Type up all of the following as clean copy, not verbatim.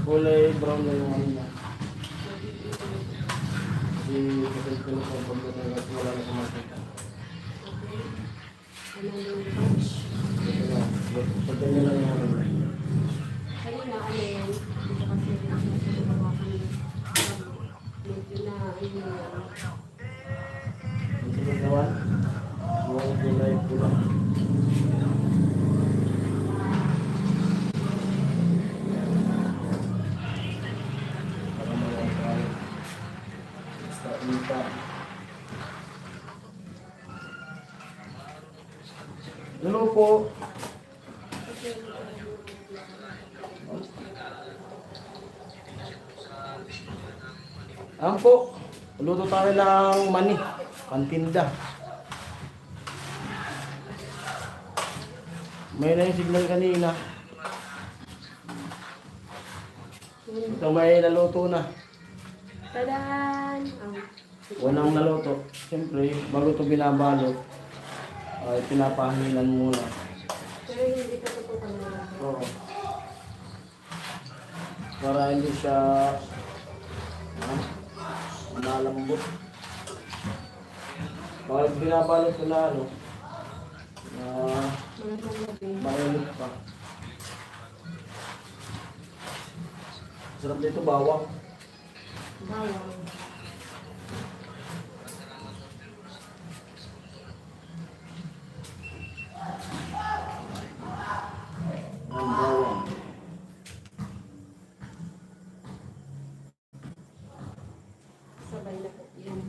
Kulay brown na yung ano niya. Kasi kapag ko na sa pagkakas wala na sa makita. Ano yung pouch? Ito na. Pagka nyo lang yung ano. Kanina, alin, dito kasi ako nagagawakan ng medyo na, ayun na, Ang sunod naman, yung kulay pula. Para mga tayo. Basta ita. Hello po. Ampo, luto tayo ng mani, pantinda. May na yung signal kanina. Ito may naluto na. tadan! Unang naluto. Siyempre, bago ito binabalot, ay pinapahingan muna. Pero hindi pa ito kanina. Oo. Para hindi siya malambot. Pag binabalot ko na ano, na Magandang gabi. mainit pa. Sarap dito bawang. Bawang. Ang bawang. Sabay na po yan.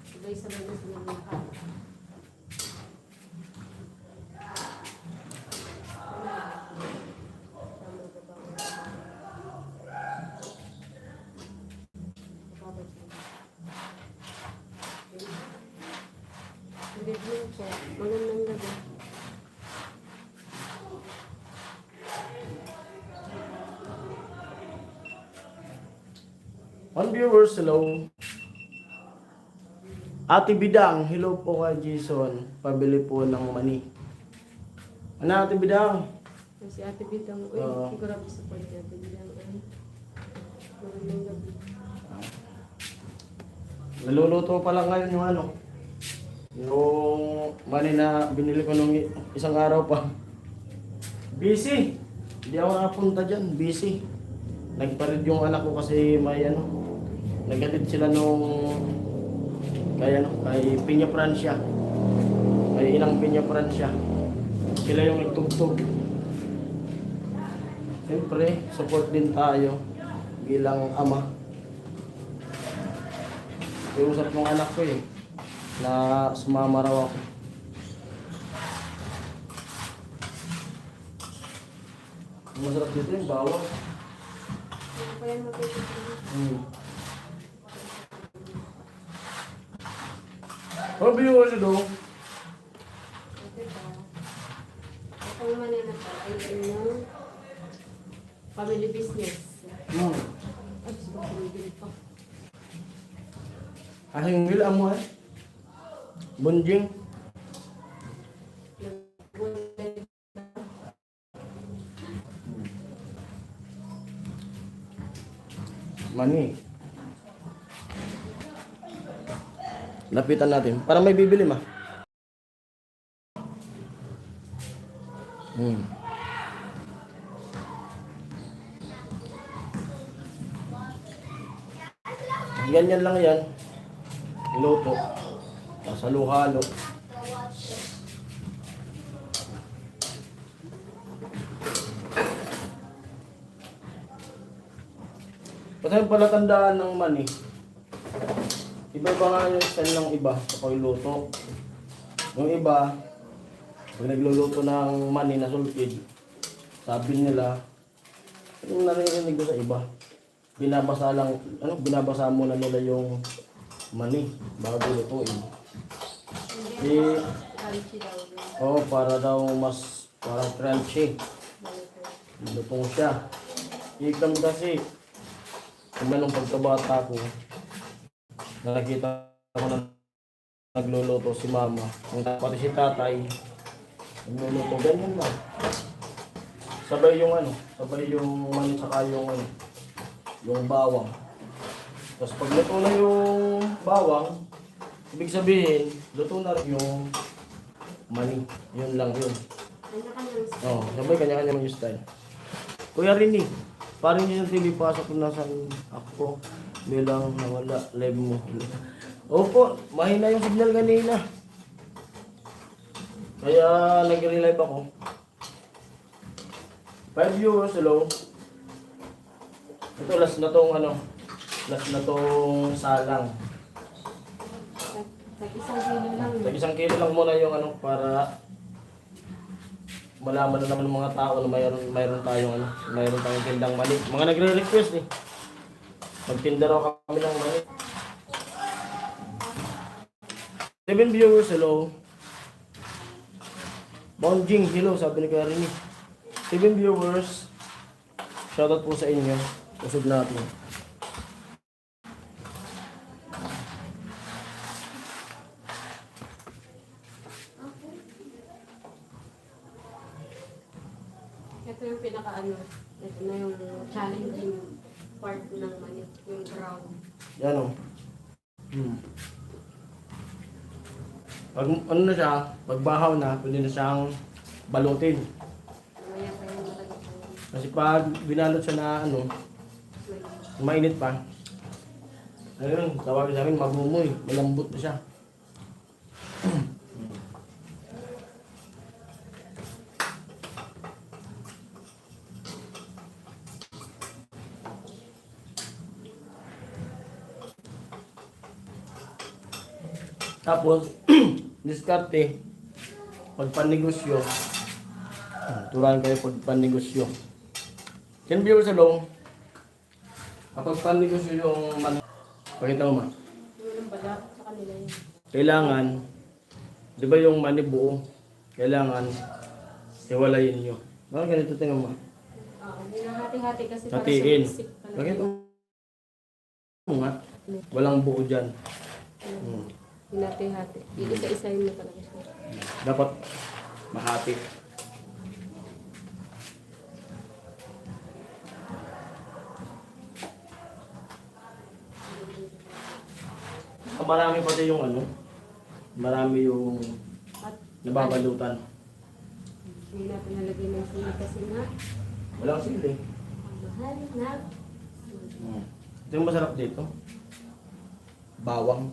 Sabay-sabay na sila ng kain. Good evening po. Magandang gabi. On viewers, hello. Ate Bidang, hello po kay Jason. Pabili po ng mani. Ano Ate Bidang? Si Ate Bidang. Uy, Oo. siguro ako sa point Ate Bidang. Magandang gabi. Naluluto pa lang ngayon yung ano. Yung mani na binili ko nung isang araw pa. Busy. Hindi ako nakapunta dyan. Busy. Nagparid yung anak ko kasi may ano. Nagalit sila nung kay Piña Francia. May ilang Piña Francia. Sila yung nagtugtog. Siyempre, support din tayo bilang ama. Iusap ng anak ko eh, na sumama raw ako. Masarap dito yung bawang. Ano pa yan mapipili? Ano ba yung ano daw? Ate ba? Ito naman yan na pa. Ay, yung family business. Ay, gusto ko pinigil pa. Ahing wil amo eh. Bunjing. Mani. Lapitan natin. Para may bibili ma. Ganyan lang yan. Luto. Tapos halo-halo. Kasi yung palatandaan ng mani, iba-iba nga yung style ng iba sa pagluto. Yung iba, pag nagluluto ng mani na sulpid, sabi nila, yung naririnig ko sa iba, binabasa lang, binabasa muna nila yung mani bago lutuin. Eh, Crunchy daw. para daw mas parang crunchy. Lutong siya. Ikam kasi, kung nung pagkabata ko, nakakita ko na nagluluto si mama. Pati si tatay, nagluluto ganyan lang. sabay yung ano, sabay yung mani tsaka yung ano, yung bawang. Tapos pag luto na yung bawang, ibig sabihin, luto na rin yung mani. Yun lang yun. Kanya-kanyang style. Oo, sabay kanya-kanya yung style. Kuya Rini, parang yung TV pasok ko nasan ako bilang nawala live mo. Opo, mahina yung signal kanina. Kaya nag-relive ako. 5 viewers, hello. Ito last na tong ano, last na tong salang. Isang kilo lang. Tag 1 kilo lang muna yung ano para malaman na naman ng mga tao na mayroon tayong ano, mayroon tayong tindang mani. Mga nagre-request eh. Magtinda raw kami ng mani. 7 viewers, hello. Bonjing, hello, sabi ni Kuya Rini. 7 viewers. Shoutout po sa inyo. Usog natin. Ito yung pinaka-ano. Ito na yung challenging part ng manit. Yung brown. Yan o. Pag ano na siya, pag bahaw na, pwede na siyang balutin. Mamaya pa yung malagay pa yun. Kasi pag binalot siya na ano, mainit pa. Ayun, tawagin sa amin, magumoy. Malambot na siya. Tapos, diskarte, pagpanegosyo, turuan kayo pagpanegosyo. 10 viewers along, kapag panegosyo yung pakita mo ma, Yung balat sa kanila yun. kailangan, di ba yung mani buo, kailangan hiwalayin nyo. Bakit ganito tingnan mo ma? Hinahati-hati kasi para Hatiin. sa bisik. Bakit mo nga? Walang buo dyan. Hinati-hati. Isa-isayin mo talaga siya. Dapat mahati. Marami pati yung ano, marami yung At nababalutan. hindi natin nalagay ng sili kasi nga Walang sili. ang mahal na. Ito yung masarap dito. Bawang.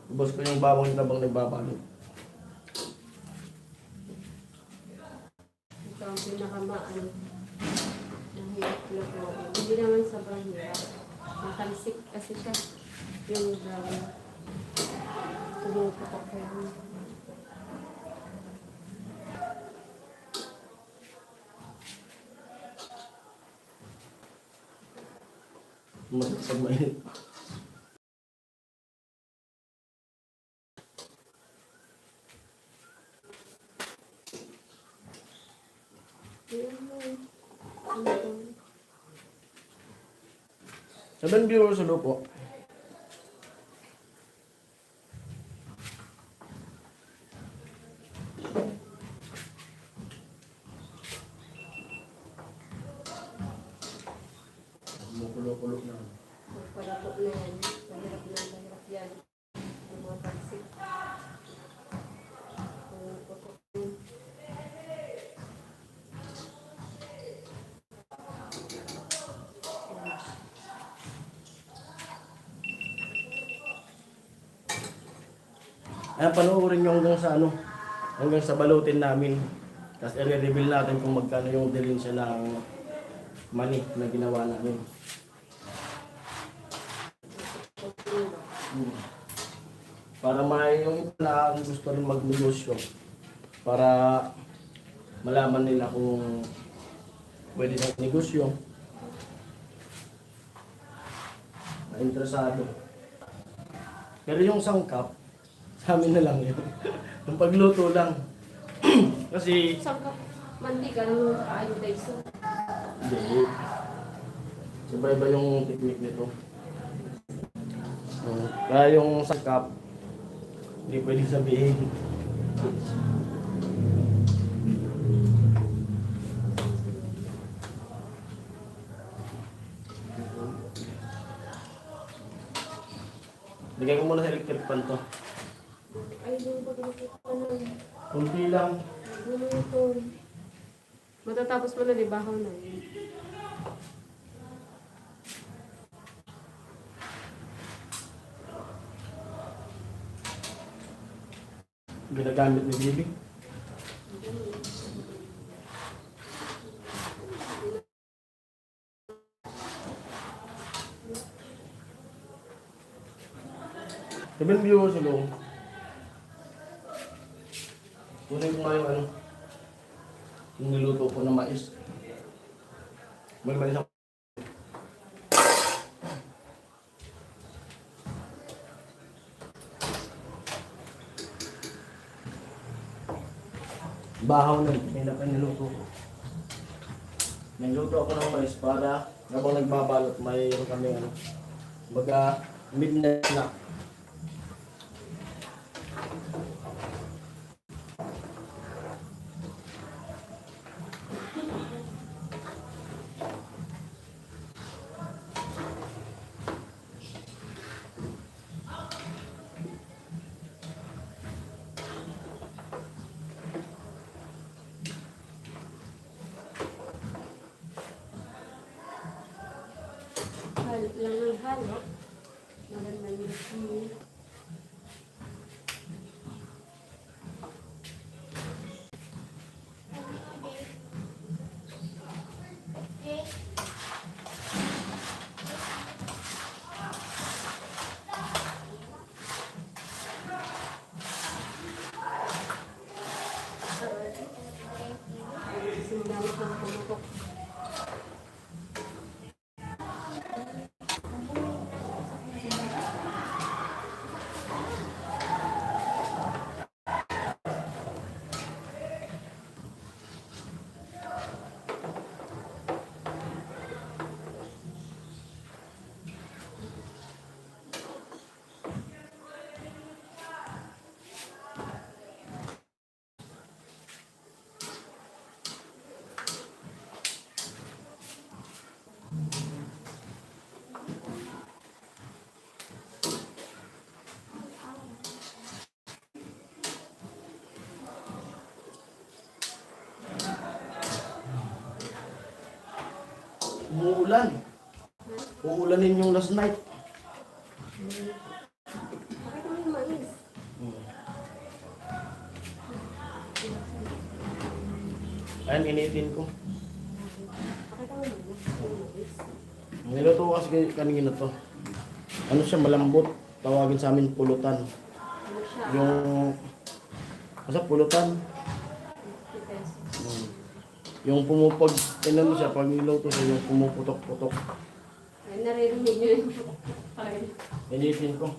Ubos ko yung bawang yung tabang nagbabalot. Ito ang pinakamaano. Mahirap na po. Hindi naman sobrang hirap. Matalsik kasi siya. Yung brown. Tumututok ko yun. Masarap pag mainit. Ayun. 7 viewers sa lupo. Kumukulo-kulo na. Pagpalato na yan. Mahirap yan. Yung mga talsik. Tumututok yun. Ayan, panoorin nyo hanggang sa ano, hanggang sa balutin namin. Tapos i-reveal natin kung magkano yung diferensya ng mani na ginawa namin. Para may yung iba na gusto rin mag-negosyo. Para malaman nila kung pwede na negosyo. Na interesado. Pero yung sangkap, sa amin na lang yun. Yung pagluto lang. Kasi, Sangkap mantika ng iodize. hindi. Iba-iba yung technique nito. Kaya yung sangkap, hindi pwede sabihin. Bigay ko muna sa electric fan to. Ay, yung pag-iisip ko nun. Kunti lang. Ano ito? Matatapos mo na, di ba? Ako na. Ginagamit ni Bibi. Sabihin viewers sa loob. Kunin ko nga yung ano. Yung niluto ko na mais. May mais ako. Bahaw na niluto ko. Niluto ako ng mais para habang nagbabalot mayroon kami ano. Baga midnight snack. Lang ng halo. Maganda yung sili. Sindalit ng pumutok. Umuulan. Uulanin yung last night. Pakita mo yung mais. Ayan, initin ko. Pakita mo yung mais. Niluto ko kasi kanina to. Ano siya, malambot. Tawagin sa amin pulutan. Ano siya? Yung... Asa pulutan? 50 pesos. Yung pumupag... Ano siya, pag niluto siya, yung pumuputok-putok. Ay, naririnig nyo yung pagkain. Initin ko.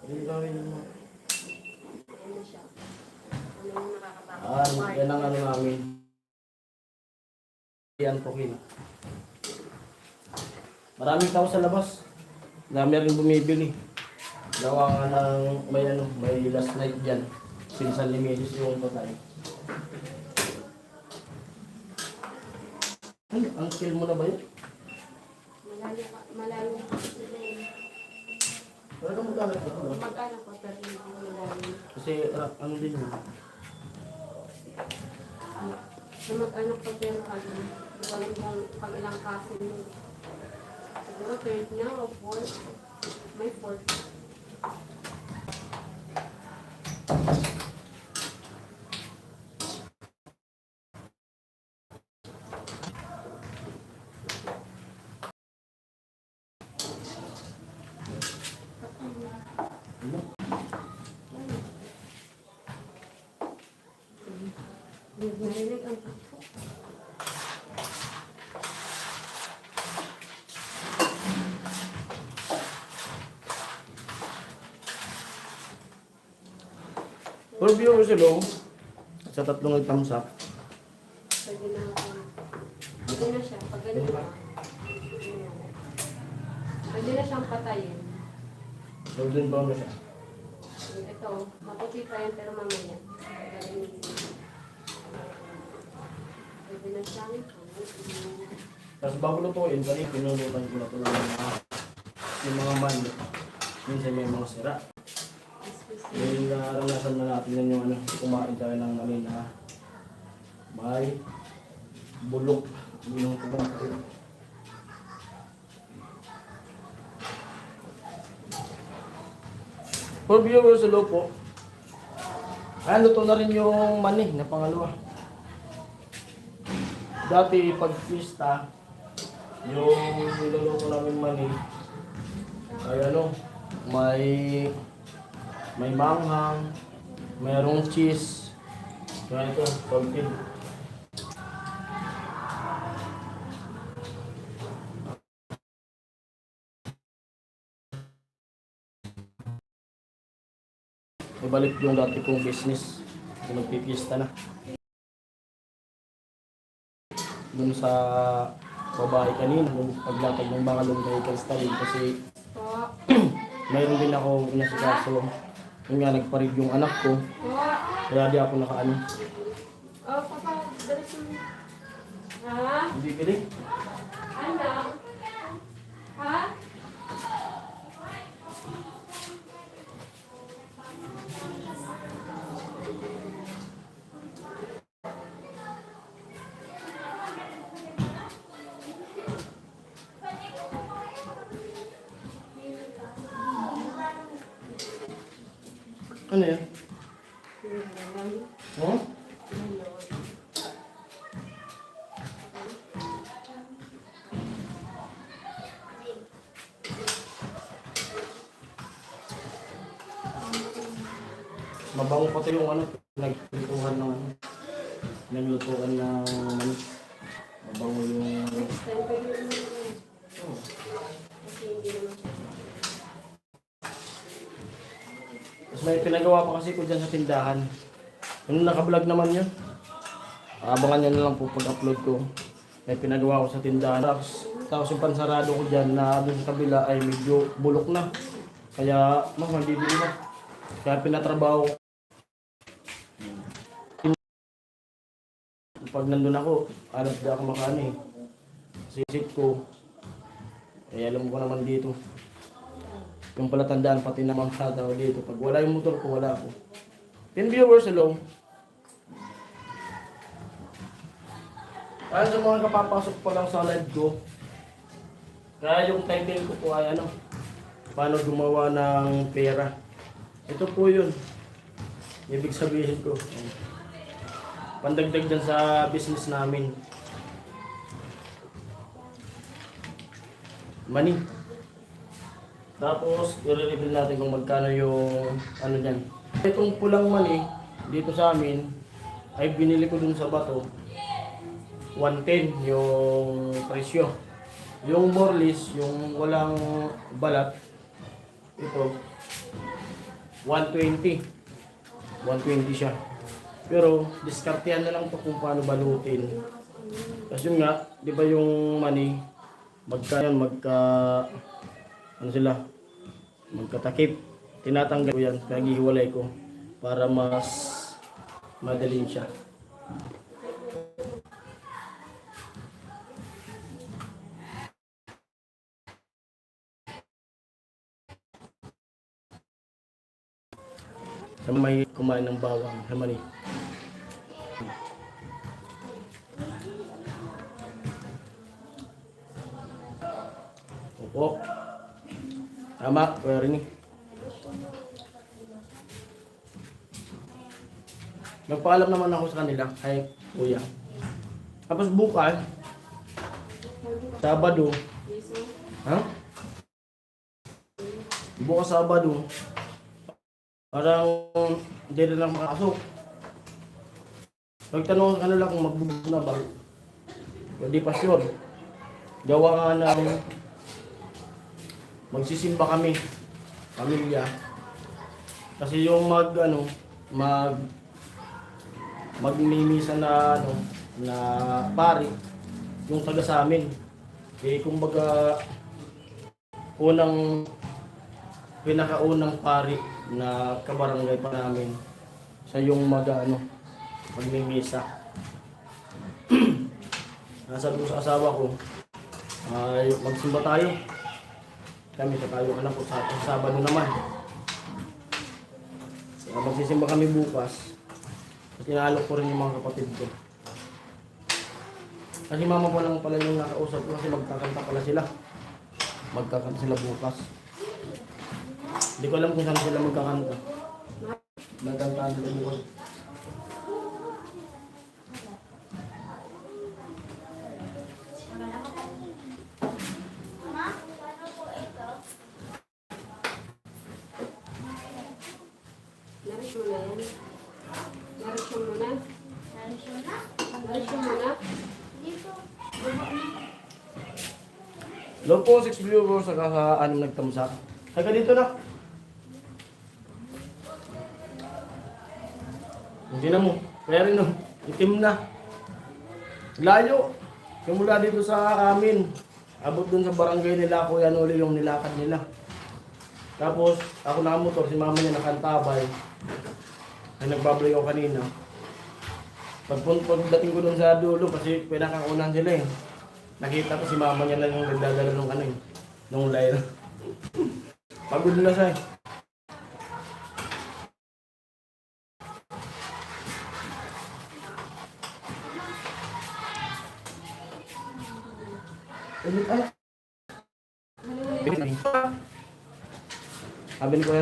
Ayun gawin mo. Ayan na siya. Ano yung nakakatakot? Yan ang ano namin. Yan po kin. Maraming tao sa labas. Dami rin bumibili. Gawa nga ng may last night dyan. Sinsan ni Mrs. yung patay. Ano, ang kill mo na ba yun? Malayo pa sila yun. Wala kang magkano ito. Magkano po pero hindi ko malayo. Kasi ano din yun. Na mag-ano pa pero pag ilang kaso mo. Siguro third na o fourth. May fourth. Narinig ang patok. Pero viewers hello. Sa tatlong nag-thumbs up. Pwede na ako. Pwede na siya. Pag ganito. Pwede na siyang patayin. Golden brown na siya. Ito, maputi pa yan pero mamaya. Pwede na siyang Tapos bago lutuin, kanina pinulutan ko na ito yung mga mani. Minsan may mga sira. Yung naranasan na natin yan yung kumain tayo ng mani na may bulok. Yung kumain. For viewers, hello po. Ayan, luto na rin yung mani na pangalawa. Dati, pag pista, yung niluluto namin mani, ay may manghang, mayroong cheese, kaya ito, salted. Ibalik yung dati kong business, yung nagpipista na. Dun sa babae kanina, yung paglatag ng mga lumbahikan style kasi po. mayroon din ako inasikaso. Yung nga nagparig yung anak ko, kaya di ako nakaano. Oh, papa, dali mo. Ha? Hindi pili. Anak? Ha? Ano yan? Oh? Mabango pati yung naglutuan ng naglutuan ng mani. Mabango yung Next time pwede mo. oh. Kasi hindi naman siya. Tapos may pinagawa pa kasi ko dyan sa tindahan. Yung naka-vlog naman yun. Abangan nyo na lang po pag-upload ko. May pinagawa ko sa tindahan. Tapos yung pansarado ko dyan na doon sa kabila ay medyo bulok na. Kaya mas mandibili na. Kaya pinatrabaho. Pag nandun ako, alam di ako makano eh. Sisip ko. Eh alam ko naman dito. Yung pala tandaan pati na mga tao dito. Pag wala yung motor ko, wala ako. 10 viewers, hello. Ayan sa mga kapapasok pa lang sa live ko. Kaya yung title ko po ay paano gumawa ng pera. Ito po yun. Ibig sabihin ko. Pandagdag dyan sa business namin. Money. Tapos, i-reveal natin kung magkano yung dyan. Itong pulang money, dito sa amin, ay binili ko dun sa bato. 110 yung presyo. Yung morlis, yung walang balat, ito, 120. 120 siya. Pero, diskartehan na lang ito kung paano balutin. Kasi yun nga, di ba yung money, magkatakip. Tinatanggal ko yan, pinagihiwalay ko para mas madaling siya. Sa may kumain ng bawang, sa mani. Opo. Tama, Kuya Rini. Nagpaalam naman ako sa kanila, kay Kuya. Tapos bukas, Sabado, bukas Sabado, parang hindi na lang makasok. Nagtanong sa kanila kung magbubukas na ba. Hindi pa sure. Gawa nga ng magsisimba kami, pamilya. Kasi yung magmimisa na na pari, yung taga sa amin. Eh kumbaga pinakaunang pari na kabarangay pa namin. Siya yung magmimisa. Nasabi ko sa asawa ko, ay magsimba tayo. Kami sa tayo anak ko sa Sabado naman. Magsisimba kami bukas. At inaalok ko rin yung mga kapatid ko. Kasi mama ko lang pala yung nakausap ko kasi magkakanta pala sila. Magkakanta sila bukas. Hindi ko alam kung saan sila magkakanta. Magkantaan sila bukas. Narish mo na yan. Narish mo muna. Narish mo muna. Low po 6 viewers sa kaka-6 nagtamsak. Saka dito na. Hindi na mo. Kaya rin no. Itim na. Layo. Simula dito sa amin. Abot dun sa barangay nila. Kuya Noli yung nilakad nila. Tapos ako nakamotor. Si mama niya nakantabay. Ay nagbabalik ako kanina. Pagdating ko dun sa dulo kasi pinakaunan sila eh. Nakita ko si mama niya lang yung nagdadala nung nung line. Pagod na siya eh. Sabi ni Kuya